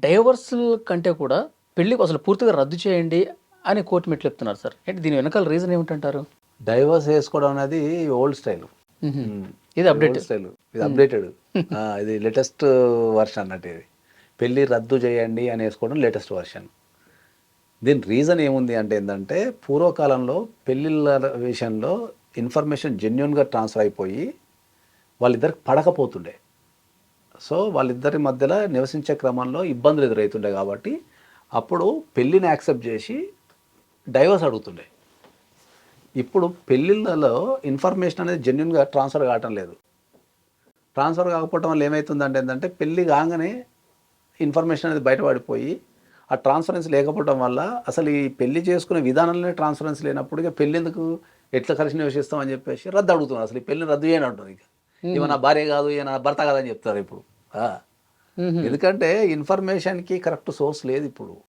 డైవర్సల్ కంటే కూడా పెళ్ళికి అసలు పూర్తిగా రద్దు చేయండి అని కోర్టు మెట్లు చెప్తున్నారు సార్. ఏంటి దీని వెనకాల రీజన్ ఏమిటంటారు? డైవర్స్ వేసుకోవడం అనేది ఓల్డ్ స్టైల్. మ్మ్. ఇది అప్డేట్. ఓల్డ్ స్టైల్, ఇది అప్డేటెడ్. ఇది లేటెస్ట్ వర్షన్ అన్నట్టు. ఇది పెళ్ళి రద్దు చేయండి అని వేసుకోవడం లేటెస్ట్ వర్షన్. దీని రీజన్ ఏముంది అంటే ఏంటంటే, పూర్వకాలంలో పెళ్ళిళ్ళ విషయంలో ఇన్ఫర్మేషన్ జెన్యున్గా ట్రాన్స్ఫర్ అయిపోయి వాళ్ళిద్దరికి పడకపోతుండే. సో వాళ్ళిద్దరి మధ్యలో నివసించే క్రమంలో ఇబ్బందులు ఎదురవుతుండే కాబట్టి అప్పుడు పెళ్ళిని యాక్సెప్ట్ చేసి డైవర్స్ అడుగుతుండే. ఇప్పుడు పెళ్ళిళ్ళలో ఇన్ఫర్మేషన్ అనేది జెన్యున్గా ట్రాన్స్ఫర్ కావటం లేదు. ట్రాన్స్ఫర్ కాకపోవడం వల్ల ఏమవుతుందంటే ఏంటంటే, పెళ్ళి కాగానే ఇన్ఫర్మేషన్ అనేది బయటపడిపోయి ఆ ట్రాన్స్పరెన్సీ లేకపోవడం వల్ల అసలు ఈ పెళ్లి చేసుకునే విధానంలోనే ట్రాన్స్పరెన్సీ లేనప్పుడు ఇక పెళ్ళి ఎందుకు, ఎట్లా కలిసి నివసిస్తామని చెప్పేసి రద్దు అడుగుతున్నారు. అసలు ఈ పెళ్ళిని రద్దు చేయని అంటుంది. ఇక ఇవ నా భార్య కాదు, ఇక నా భర్త కాదని చెప్తారు ఇప్పుడు. ఎందుకంటే ఇన్ఫర్మేషన్కి కరెక్ట్ సోర్స్ లేదు ఇప్పుడు.